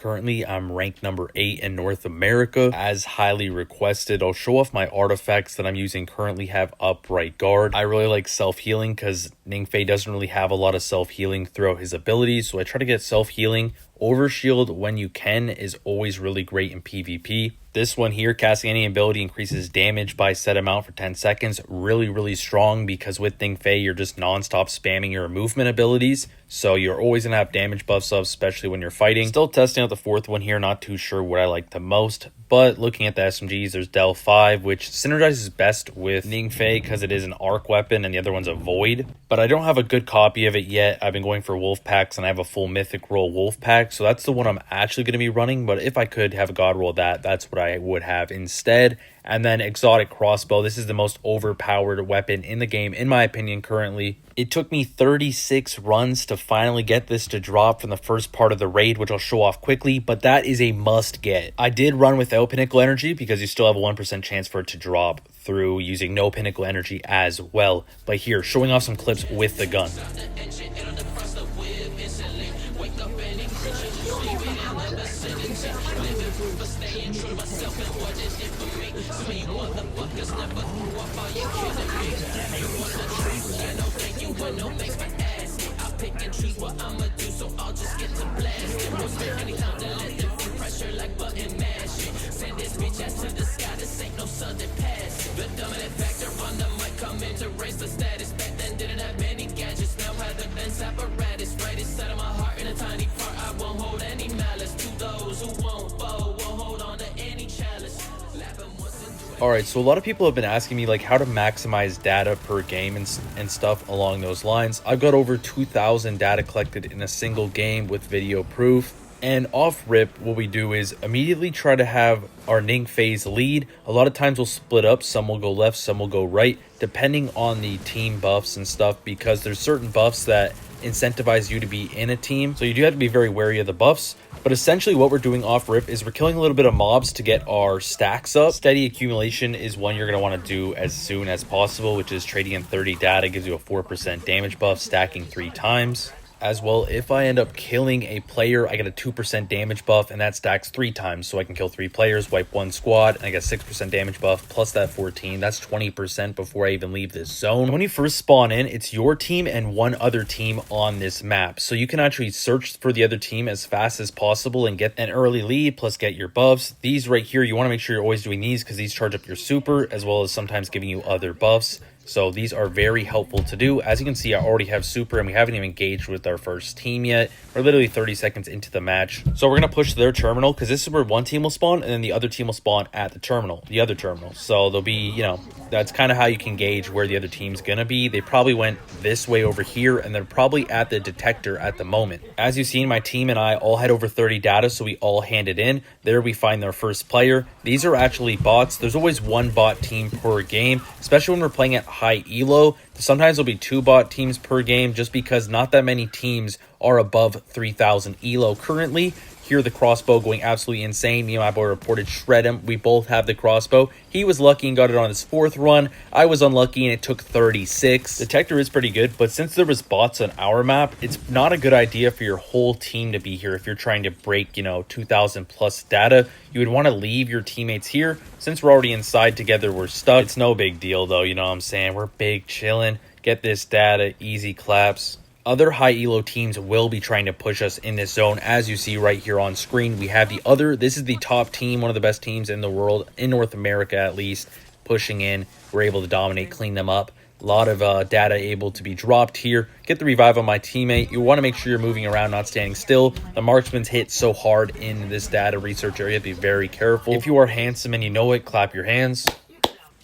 currently I'm ranked number 8 in North America, as highly requested. I'll show off my artifacts that I'm using currently have upright guard. I really like self-healing because Ning doesn't really have a lot of self-healing throughout his abilities, so I try to get self-healing. Overshield when you can is always really great in PvP. This one here, casting any ability increases damage by set amount for 10 seconds. Really strong because with Ning you're just non-stop spamming your movement abilities. So you're always going to have damage buffs up, especially when you're fighting. Still testing out the fourth one here, not too sure what I like the most. But looking at the SMGs, there's Del 5, which synergizes best with Ning because it is an arc weapon and the other one's a void. But I don't have a good copy of it yet. I've been going for wolf packs and I have a full mythic roll wolf pack. So that's the one I'm actually going to be running. But if I could have a god roll of that, that's what I would have instead. And then exotic crossbow. This is the most overpowered weapon in the game, in my opinion, currently. It took me 36 runs to finally get this to drop from the first part of the raid, which I'll show off quickly, but that is a must get. I did run without pinnacle energy because you still have a 1% chance for it to drop through using no pinnacle energy as well. But here, showing off some clips with the gun. Alright, so a lot of people have been asking me like how to maximize data per game and stuff along those lines. I've got over 2,000 data collected in a single game with video proof. And off rip, what we do is immediately try to have our Ning phase lead. A lot of times we'll split up. Some will go left, some will go right, depending on the team buffs and stuff, because there's certain buffs that incentivize you to be in a team. So you do have to be very wary of the buffs. But essentially what we're doing off rip is we're killing a little bit of mobs to get our stacks up. Steady accumulation is one you're going to want to do as soon as possible, which is trading in 30 data, gives you a 4% damage buff, stacking 3 times. As well, if I end up killing a player, I get a 2% damage buff, and that stacks 3 times. So I can kill 3 players, wipe 1 squad, and I get 6% damage buff, plus that 14. That's 20% before I even leave this zone. When you first spawn in, it's your team and one other team on this map. So you can actually search for the other team as fast as possible and get an early lead, plus get your buffs. These right here, you want to make sure you're always doing these because these charge up your super, as well as sometimes giving you other buffs. So these are very helpful to do. As you can see, I already have super and we haven't even engaged with our first team yet. We're literally 30 seconds into the match. So we're going to push their terminal because this is where one team will spawn and then the other team will spawn at the terminal, the other terminal. So there'll be, you know, that's kind of how you can gauge where the other team's going to be. They probably went this way over here and they're probably at the detector at the moment. As you've seen, my team and I all had over 30 data, so we all handed in. There we find their first player. These are actually bots. There's always one bot team per game, especially when we're playing at high elo. Sometimes there'll be 2 bot teams per game just because not that many teams are above 3,000 elo currently. Here the crossbow going absolutely insane. Me and my boy reported shred him. We both have the crossbow. He was lucky and got it on his 4th run. I was unlucky and it took 36. Detector is pretty good, but since there was bots on our map, it's not a good idea for your whole team to be here. If you're trying to break, 2,000 plus data, you would want to leave your teammates here. Since we're already inside together, we're stuck. It's no big deal though, you know what I'm saying? We're big chilling. Get this data, easy claps. Other high elo teams will be trying to push us in this zone. As you see right here on screen, we have this is the top team, one of the best teams in the world, in North America at least, pushing in. We're able to dominate, clean them up. A lot of data able to be dropped here. Get the revive on my teammate. You want to make sure you're moving around, not standing still. The marksman's hit so hard in this data research area. Be very careful. If you are handsome and you know it, clap your hands.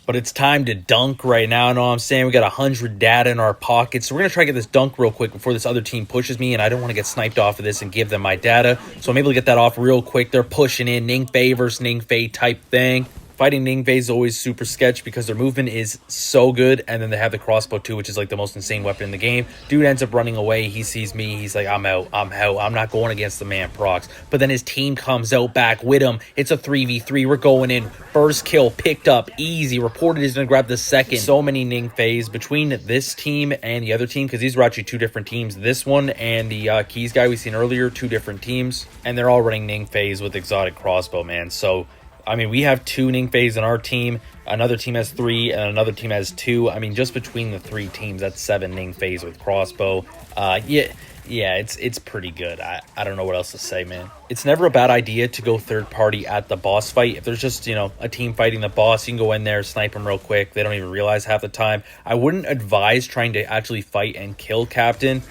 But it's time to dunk right now. You know what I'm saying? We got 100 data in our pockets. So we're going to try to get this dunk real quick before this other team pushes me. And I don't want to get sniped off of this and give them my data. So I'm able to get that off real quick. They're pushing in. Ning versus Ning type thing. Fighting Ning Fei is always super sketch because their movement is so good, and then they have the crossbow too, which is like the most insane weapon in the game. Dude ends up running away. He sees me. He's like, I'm out. I'm not going against the man procs. But then his team comes out back with him. It's a 3v3. We're going in. First kill picked up. Easy. Reported is going to grab the second. So many Ning Feis between this team and the other team, because these were actually two different teams. This one and the Keys guy we seen earlier, two different teams. And they're all running Ning Feis with exotic crossbow, man. So I mean, we have 2 Ning Feis in our team. Another team has 3, and another team has 2. I mean, just between the 3 teams, that's 7 Ning Feis with crossbow. Yeah, it's pretty good. I don't know what else to say, man. It's never a bad idea to go third party at the boss fight. If there's just, you know, a team fighting the boss, you can go in there, snipe them real quick. They don't even realize half the time. I wouldn't advise trying to actually fight and kill Captain.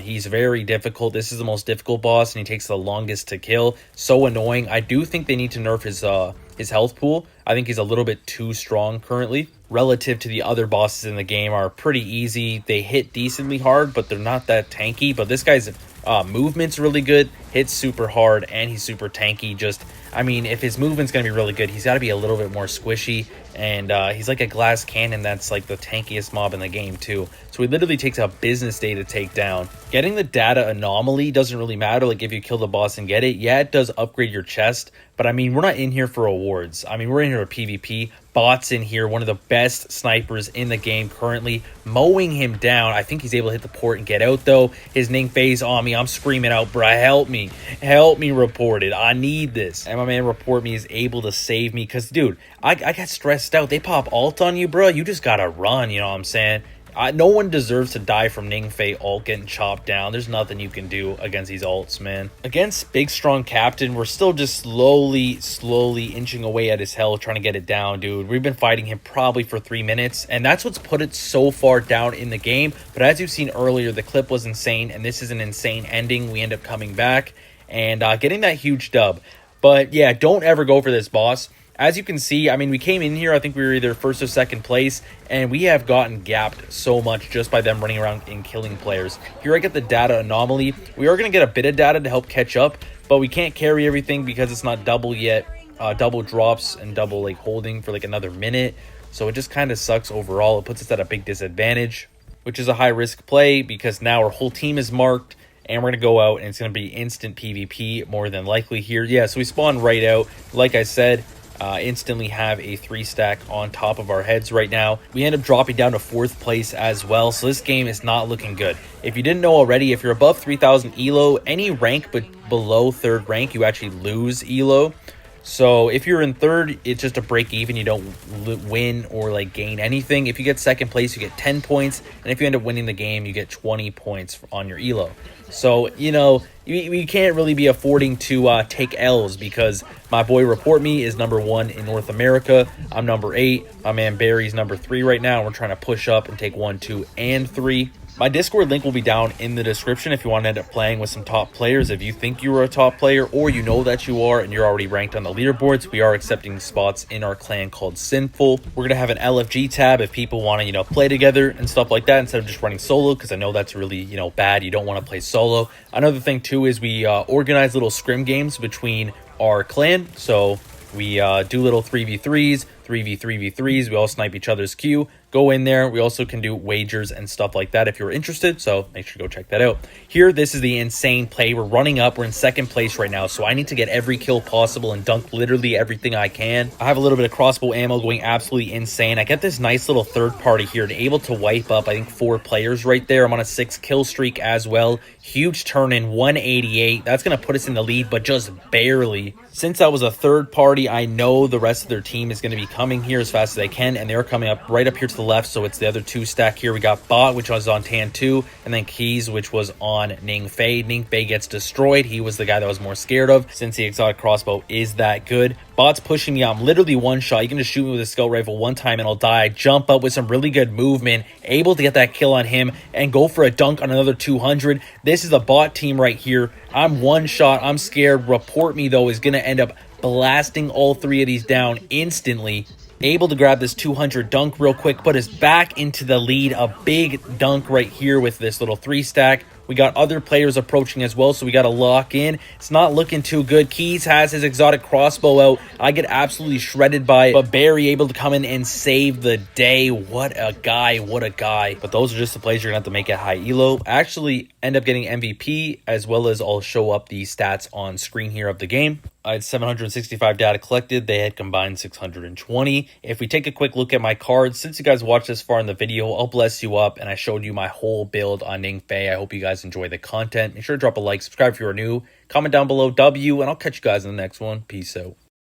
He's very difficult. This is the most difficult boss, and he takes the longest to kill. So annoying. I do think they need to nerf his health pool. I think he's a little bit too strong currently. Relative to the other bosses in the game are pretty easy. They hit decently hard, but they're not that tanky. But this guy's movement's really good, hits super hard, and he's super tanky. Just, I mean, if his movement's going to be really good, he's got to be a little bit more squishy. And he's like a glass cannon that's like the tankiest mob in the game too. So he literally takes a business day to take down. Getting the data anomaly doesn't really matter. Like if you kill the boss and get it, yeah, it does upgrade your chest. But I mean, we're not in here for awards. I mean, we're in here for PvP. Bot's in here, one of the best snipers in the game currently, mowing him down. I think he's able to hit the port and get out though. His Ning Fei's on me. I'm screaming out, bruh, help me. Help me, report it. I need this. And my man Report Me is able to save me because, dude, I got stressed out. They pop ult on you, bro. You just gotta run, you know what I'm saying? No one deserves to die from Ning Fei ult getting chopped down. There's nothing you can do against these ults, man. Against Big Strong Captain, we're still just slowly inching away at his health, trying to get it down, dude. We've been fighting him probably for 3 minutes, and that's what's put it so far down in the game. But as you've seen earlier, the clip was insane, and this is an insane ending. We end up coming back and getting that huge dub. But yeah, don't ever go for this boss. As you can see, I mean, we came in here, I think we were either first or second place, and we have gotten gapped so much just by them running around and killing players. Here I get the data anomaly. We are going to get a bit of data to help catch up, but we can't carry everything because it's not double yet. Double drops and double like holding for like another minute. So it just kind of sucks overall. It puts us at a big disadvantage, which is a high risk play because now our whole team is marked. And we're going to go out and it's going to be instant PvP more than likely here. Yeah, so we spawn right out. Like I said, instantly have a 3-stack on top of our heads right now. We end up dropping down to 4th place as well. So this game is not looking good. If you didn't know already, if you're above 3,000 elo, any rank but below 3rd rank, you actually lose elo. So if you're in 3rd, it's just a break even. You don't win or like gain anything. If you get 2nd place, you get 10 points. And if you end up winning the game, you get 20 points on your elo. So, you know, we can't really be affording to take L's because my boy Report Me is #1 in North America. I'm #8. My man Barry's #3 right now. And we're trying to push up and take 1, 2, and 3. My Discord link will be down in the description if you want to end up playing with some top players. If you think you are a top player or you know that you are and you're already ranked on the leaderboards, we are accepting spots in our clan called Sinful. We're going to have an LFG tab if people want to, you know, play together and stuff like that instead of just running solo because I know that's really, you know, bad. You don't want to play solo. Another thing too is we organize little scrim games between our clan. So we do little 3v3s, 3v3v3s. We all snipe each other's queue. Go in there. We also can do wagers and stuff like that if you're interested. So make sure to go check that out. Here, this is the insane play. We're running up. We're in 2nd place right now. So I need to get every kill possible and dunk literally everything I can. I have a little bit of crossbow ammo going absolutely insane. I get this nice little 3rd party here and able to wipe up, I think, 4 players right there. I'm on a 6 kill streak as well. Huge turn in, 188. That's going to put us in the lead, but just barely. Since I was a 3rd party, I know the rest of their team is going to be coming here as fast as they can, and they're coming up right up here to the left, so it's the other 2 stack here. We got Bot, which was on Tan 2, and then Keys, which was on Ning Fei. Ning Fei gets destroyed. He was the guy that I was more scared of since the exotic crossbow is that good. Bot's pushing me. I'm literally one shot. You can just shoot me with a scout rifle one time and I'll die. I jump up with some really good movement, able to get that kill on him and go for a dunk on another 200. This is a bot team right here. I'm one shot. I'm scared. Report Me, though, is going to end up blasting all 3 of these down instantly. Able to grab this 200 dunk real quick, put us back into the lead. A big dunk right here with this little 3-stack. We got other players approaching as well, so we got to lock in. It's not looking too good. Keys has his exotic crossbow out. I get absolutely shredded by it, but Barry able to come in and save the day. What a guy, what a guy. But those are just the plays you're going to have to make at high elo. I actually end up getting MVP, as well as I'll show up the stats on screen here of the game. I had 765 data collected. They had combined 620. If we take a quick look at my cards, since you guys watched this far in the video, I'll bless you up, and I showed you my whole build on Ning. I hope you guys enjoy the content. Make sure to drop a like, subscribe if you are new, comment down below W, and I'll catch you guys in the next one. Peace out.